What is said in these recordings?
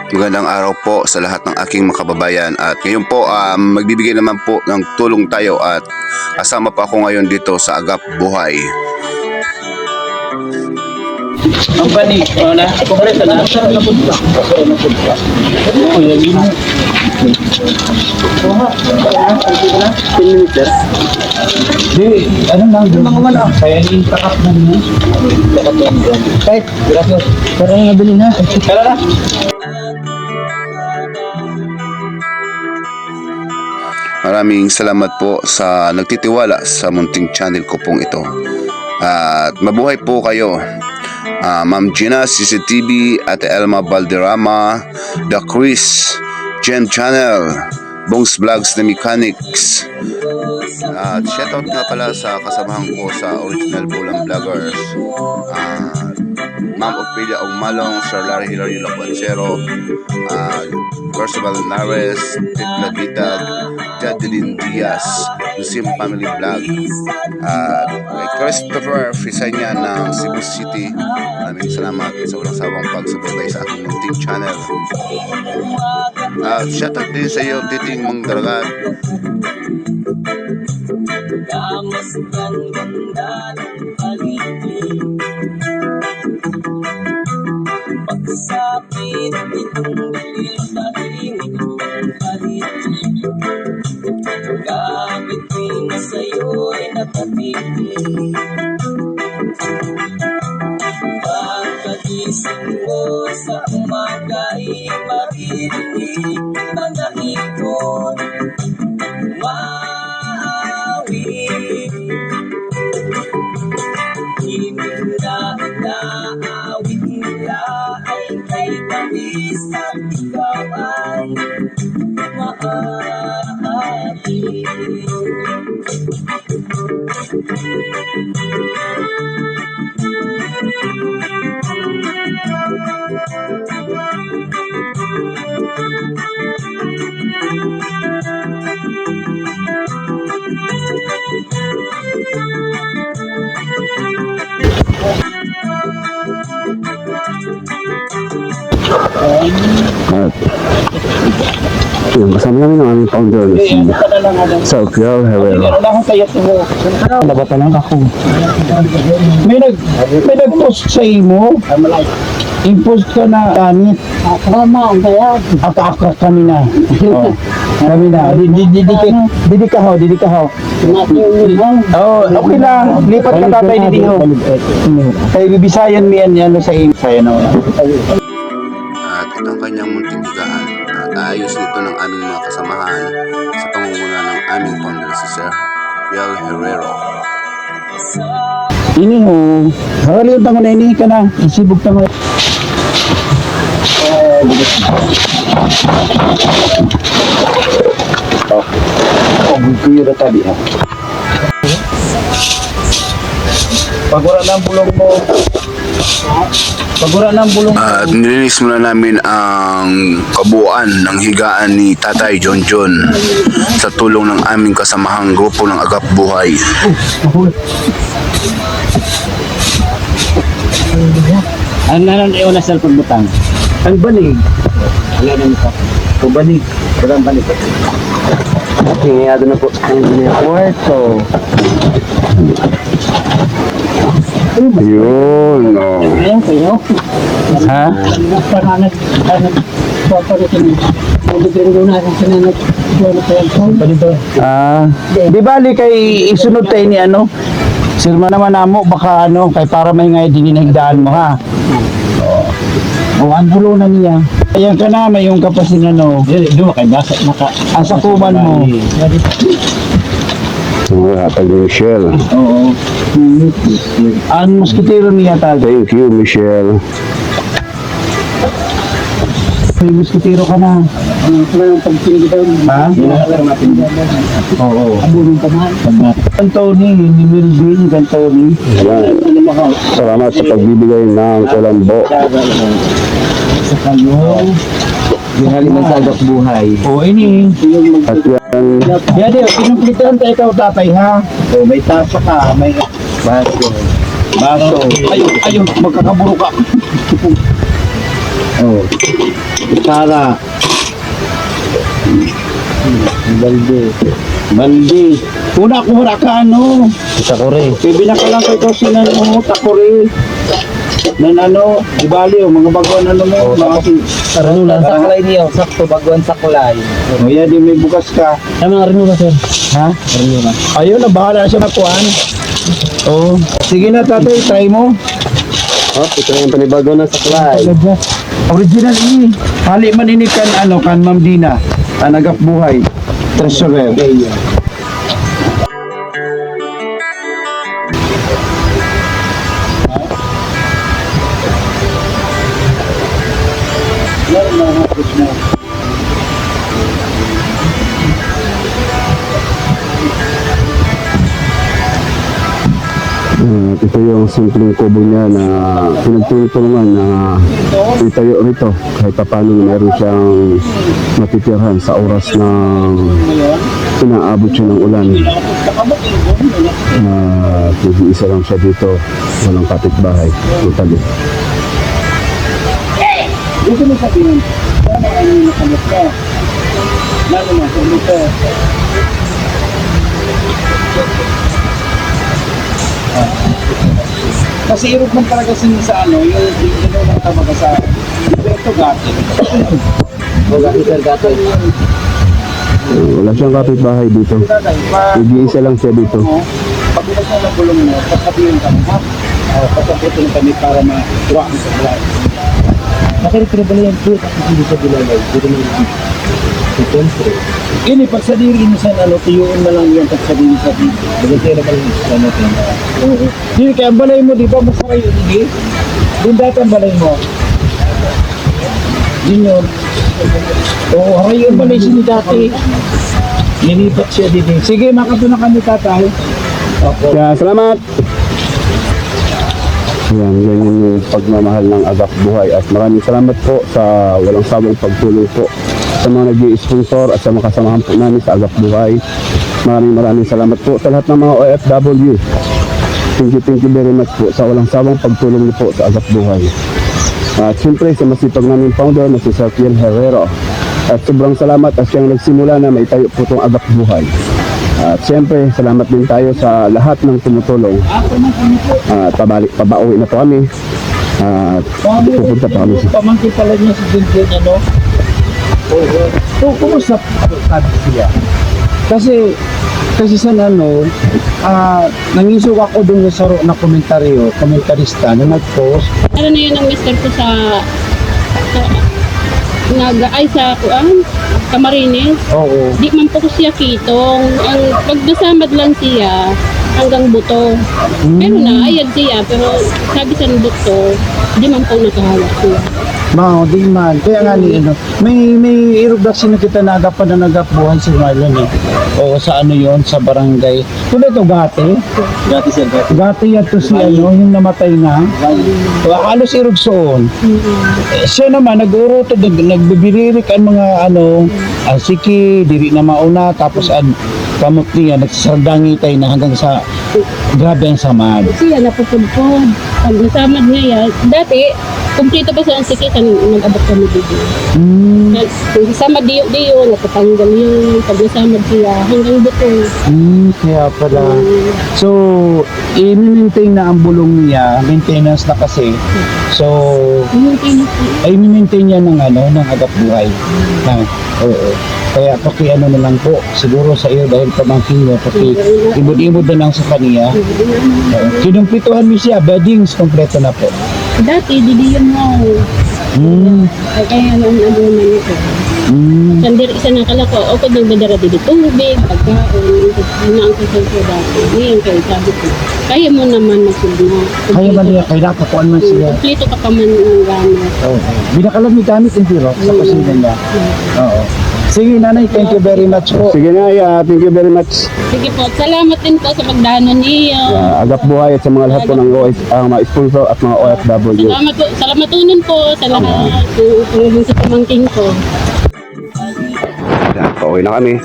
Magandang araw po sa lahat ng aking mga kababayan. At ngayon po magbibigay naman po ng tulong tayo at kasama pa ako ngayon dito sa Agap Buhay. Ang banig, na, kumpleto na. Masarap na punta. Masarap na punta. Oo, yan yun. Oo nga. 10 minutes. Di, ano lang, yung mga wala. Kaya yung takap na niya. Takap na niya. Kahit, gracias. Para nga nabili na. Tara na. Maraming salamat po sa nagtitiwala sa munting channel ko pong ito. At mabuhay po kayo. Ma'am Gina CCTV, Ate Elma Valderrama, The Chris, Jen Channel, Bongs Vlogs The Mechanics. At shoutout nga pala sa kasamahan ko sa Original Bulang Vloggers, Ma'am Ophelia Umalong, Sir Larry Hilario Lacuancero, Percival Nares, Titla Bitag, Jadeline Diaz, Lusim Family Vlog, kay Christopher Fisanya ng Cebu City. Maraming salamat sa walang sawang pagsubaybay sa aking munting channel. Shoutout din sa iyo, Titing Mangdaragat. Mas ganda ng paligid, pagsabi ng itong dalil, tahimik ng paligid. Gamit din na sa'yo'y nakatingin. Pagkagising mo sa umaga'y maririnig mga ibon maawit. Himig na inaawit nila ay kay Tamis at ikaw ay maaari. Yung kasama namin ng aming founder si Sir Piel Herrero. Nabatalang ako. May nag-post sa imo. I-post ka na gamit. Mama, ang kaya. Aka kami na. Oh, kami na. Didi ka ho. Oh, okay lang. Lipat ka tatay didi ho. Kay bibisayan mi yan sa imo. Sayo na. At ito ang kanyang munting higaan. At ayos nito ng aming mga kasamahan sa pangunguna ng aming founder si Sir Piel Herrero. Ini ho. Hakaliw tango na ini ka na. Isibog tango. Bukira tadi ha. Pagura ng bulong mo. Pagura ng bulong mo. At nilinis muna namin ang kabuuan ng higaan ni Tatay John John sa tulong ng aming kasamahang grupo ng Agap Buhay. Ang nanon ay una sa pagbutang. Ang banig. Wala na nito. Ang banig. Walang banig. Tingiyado na po. Puerto. Yun, oh. Ayun kayo. Ha? Pananag. Di bali kay isunod tayo ni ano? Sirma naman namo baka ano kay para may ngay dininagdaan mo ha. O ang bulo na niya. Ayan ka na may yung kapasin ano. Doon kay basa maka asa kuman mo. Hatag ni Michelle. Oo. Ang moskitero niya tag. Thank you, Michelle. May moskitero ka na. Walang pagpilitan. Ha? Oo. Abulong ka man. Tony, ni Melvin, Tony. Salamat sa pagbibigay ng kulambo. Sa kayo. Binali ng Agap Buhay. O ini. At yan, Dede, pinumplitahan tayo ikaw tatay ha. O may tasa ka, may baso. Ayun, magkakaburo ka. Oh. Sara. Balde. Una ko wala ka ano. Takore. Bibina ka lang kay Kosinan mo, takori. Nan ano, di bali oh, mga baguan ano mo, mga Renulan saklay niyo. Sakto baguan saklay. O yan, di may bukas ka. Ay mga renulan sir. Ha? Renulan. Ayun, na bahala na siya makuhaan. Oo. Sige na tatay, try mo. Oh, ito yung panibago ng saklay. Original ini. Hali man ini kan ano, kan Ma'am Dina. Nagap buhay. Treasurer. Ito yung simpleng kubo niya na pinagtulungan na itayo rito kahit paano meron siyang matitirhan sa oras na inaabot siya ng ulan. Nag-iisa lang siya dito, walang kapitbahay. Totally. Gusto mo sabihin, ano ang nakamot ka? Lalo na, kung ito. Kasi irog man talaga sa ano, yung ginaw ng tabaga sa ito gati. Wala siyang kapitbahay dito. Nag-iisa lang siya dito. Pag bilas mo ng bulong mo, pasabihin ka mo, ha? Pasabutin kami para makuha ang supply. Nakiripin ba yan po? Kasi hindi sa bilalay. Dito na yung siyempre. Ini, pag sa diri mo sa ano, tiyuin na lang yan pag sa diri sa diri. Bagatira pa rin sa natin. Hindi, kaya ang balay mo, di ba, masaray yun, hindi? Doon dati ang balay mo. Yun yun. Oo, haray yung balay siya ni dati. Nilipat siya dito. Sige, makato na kami tatay. Opo. Kaya salamat! Yan, ganyan yung pagmamahal ng Agap Buhay at maraming salamat po sa walang sawang pagtulong po sa mga nag-i-sponsor at sa mga kasamahan po namin sa Agap Buhay. Maraming salamat po sa lahat ng mga OFW. Thank you very much po sa walang sawang pagtulong niyo po sa Agap Buhay. At siyempre sa masipag namin founder na si Sir Kiel Herrero. At sobrang salamat at siyang nagsimula na may tayo po itong Agap Buhay. At siyempre, salamat din tayo sa lahat ng tumutulong. At pabauwi na po kami. At pupunta pa kami. Pamangkin pala niya si Jinjin, ano? Oo. So, kumusta siya? Kasi sa ano, nangisog ako dun sa na komentarista na nag-post. Ano na yun ang mister ko sa sa Camarines. Oo. Di man po ko siya kitong. Ang pagdasamad lang siya hanggang buto. Pero naayag siya. Pero sabi sa doktor, di man po nakahawak siya. Mao, di man. Kaya nga ni, ano, may irugdasin na kita na agap pa na nagap-buhay si Marlon eh. O sa ano yon sa barangay. Kung ito gati? Gati sir, gati. Gati yan to si ano, yung namatay na. Halos irugsoon. Siya naman, nag-uruto, nagbibiririk ang mga ano, siki, diri na mauna, tapos kamot niya, nagsasardangitay na hanggang sa grabe ang samad. Siya napupudpod. Pag nasamad niya yan, dati, kumplito pa siya ang sikit, nag-abot kami dito. Kung nasamad diyo, nakatanggal yun. Pag nasamad siya, hanggang buto. Kaya pala. So, i-maintain na ang bulong niya, maintenance na kasi. So, ay i-maintain niya ng ano, ng Agap Buhay. Oo. Kaya ano na lang po, siguro sa iyo dahil pamangkin mo, ibod-ibod na lang sa kaniya. Kinumpituhan mo siya, beddings, kompleto na po. Dati, didiyan mo. Ay, kaya ano naman ito. Sandir isa na kala ko, o pag nagdadara dito tubig, pagkaon, ang kasal ko dati. Ngayon kayo sabi ko, kaya mo naman magsulma. Kaya ba niya, kaya kapuan man siya. Kumplito ka pa man ng gamit. Binakalag ni gamit yung tiro sa kusina niya. Oo. Sige nanay, thank you very much po. Sige na, thank you very much. Sige po, salamat din po sa pagdano niyo. Agap Buhay at sa mga lahat po ng mga sponsor at mga OFW. Salamat po, salamat unan po sa lahat. Kung sa pamangking ko. Yan, pauwi na kami.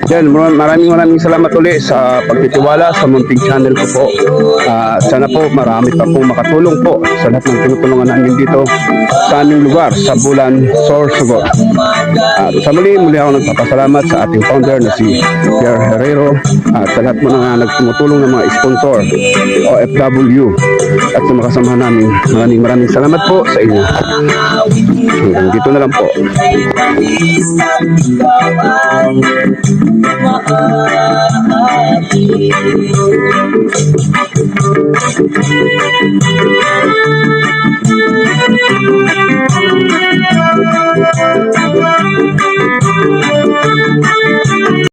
Yan, maraming salamat ulit sa pagtitiwala sa munting channel ko po. Sana po marami pa pong makatulong po sa lahat ng tinutulungan namin dito sa aming lugar, sa Bulan, Sorsogon. At sa muli ako nagpapasalamat sa ating founder na si Pierre Herrero at sa lahat mo na nagtumutulong ng mga sponsor, OFW at sa mga kasamahan namin. Maraming salamat po sa inyo. Hanggang dito na lang po. Ikaw ang maaaring